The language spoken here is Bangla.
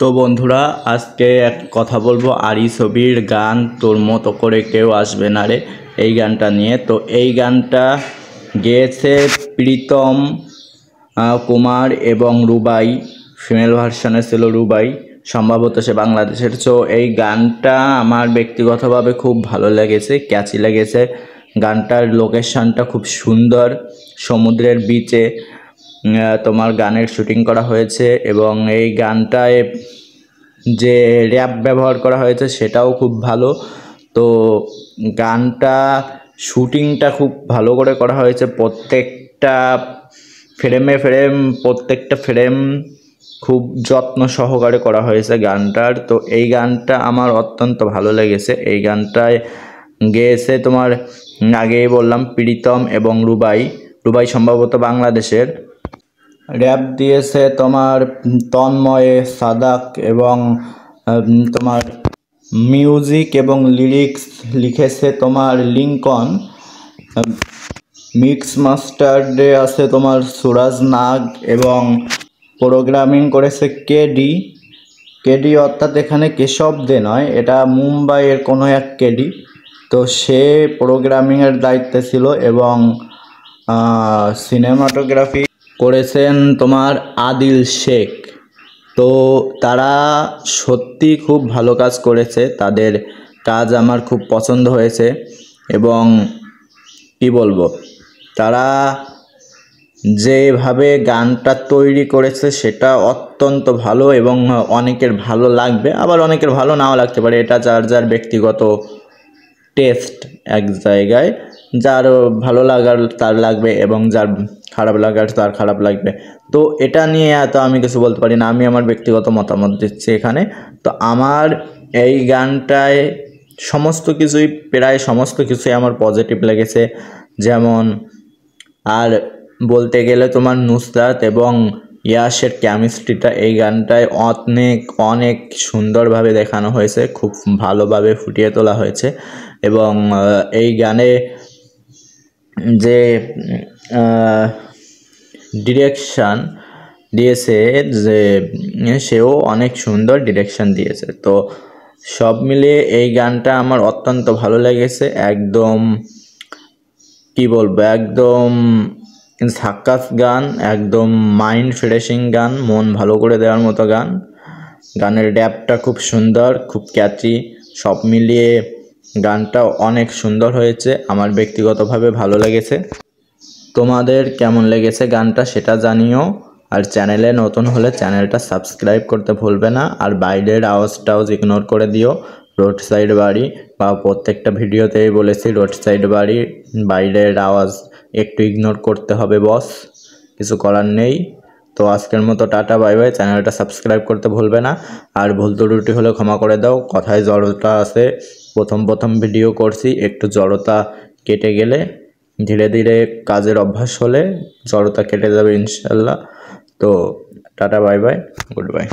তো বন্ধুরা, আজকে এক কথা বলবো আরি ছবির গান তোর মতো করে কেউ আসবে না রে, এই গানটা নিয়ে। তো এই গানটা গেয়েছে প্রীতম কুমার এবং রুবাই। ফিমেল ভার্সনে ছিল রুবাই, সম্ভবত সে বাংলাদেশের। তো এই গানটা আমার ব্যক্তিগতভাবে খুব ভালো লেগেছে, ক্যাচি লেগেছে। গানটার লোকেশনটা খুব সুন্দর, সমুদ্রের বিচে তোমার গানের শুটিং করা হয়েছে। এবং এই গানটায় যে র্যাপ ব্যবহার করা হয়েছে সেটাও খুব ভালো। তো গানটা শুটিংটা খুব ভালো করে করা হয়েছে, প্রত্যেকটা ফ্রেম খুব যত্ন সহকারে করা হয়েছে গানটার। তো এই গানটা আমার অত্যন্ত ভালো লেগেছে। এই গানটায় গেয়েছে তোমার, আগেই বললাম, প্রীতম এবং রুবাই সম্ভবত বাংলাদেশের। র্যাপ দিয়েছে তোমার তন্ময় সাদাক এবং তোমার মিউজিক এবং লিরিক্স লিখেছে তোমার লিঙ্কন। মিক্স মাস্টার্ডে আছে তোমার সুরাজ নাগ এবং প্রোগ্রামিং করেছে কেডি অর্থাৎ এখানে কেশব দে নয়, এটা মুম্বাইয়ের কোনো এক কেডি। তো সে প্রোগ্রামিংয়ের দায়িত্বে ছিল এবং সিনেমাটোগ্রাফি করেছেন তোমার আদিল শেখ। তো তারা সত্যি খুব ভালো কাজ করেছে, তাদের কাজ আমার খুব পছন্দ হয়েছে। এবং কি বলবো, তারা যেভাবে গানটা তৈরি করেছে সেটা অত্যন্ত ভালো এবং অনেকের ভালো লাগবে, আবার অনেকের ভালো নাও লাগতে পারে। এটা যার যার ব্যক্তিগত টেস্ট এক জায়গায়, যার ভালো লাগার তার লাগবে এবং যার খারাপ লাগার তার খারাপ লাগবে। তো এটা নিয়ে এত আমি কিছু বলতে পারি না, আমি আমার ব্যক্তিগত মতামত দিচ্ছি এখানে। তো আমার এই গানটায় প্রায় সমস্ত কিছুই আমার পজিটিভ লেগেছে। যেমন আর বলতে গেলে তোমার নুসরাত এবং ইয়াসের কেমিস্ট্রিটা এই গানটায় অনেক সুন্দরভাবে দেখানো হয়েছে, খুব ভালোভাবে ফুটিয়ে তোলা হয়েছে। এবং এই গানে যে ডিরেকশান দিয়েছে, যে সেও অনেক সুন্দর ডিরেকশান দিয়েছে। তো সব মিলিয়ে এই গানটা আমার অত্যন্ত ভালো লেগেছে। একদম কি বলবো, একদম ঝাক্কাস গান, একদম মাইন্ড ফ্রেশিং গান, মন ভালো করে দেওয়ার মতো গান। গানের র্যাপটা খুব সুন্দর, খুব ক্যাচি, সব মিলিয়ে গানটা অনেক সুন্দর হয়েছে, আমার ব্যক্তিগতভাবে ভালো লেগেছে। তোমাদের কেমন লেগেছে গানটা সেটা জানিও। আর চ্যানেলে নতুন হলে চ্যানেলটা সাবস্ক্রাইব করতে ভুলবে না। আর বাইরের আওয়াজটাও ইগনোর করে দিও। রোড সাইড বাড়ি বা প্রত্যেকটা ভিডিওতেই বলেছি, রোড সাইড বাড়ি, বাইরের আওয়াজ একটু ইগনোর করতে হবে বস, কিছু করার নেই। তো আজকের মতো টাটা, বাই বাই। চ্যানেলটা সাবস্ক্রাইব করতে ভুলবে না। আর ভুল ত্রুটি হলে ক্ষমা করে দাও, কথায় জড়তা আছে, প্রথম ভিডিও করছি, একটু জড়তা কেটে গেলে ধীরে ধীরে কাজের অভ্যাস হলে জড়তা কেটে যাবে ইনশাল্লাহ। তো tata, bye bye, good bye.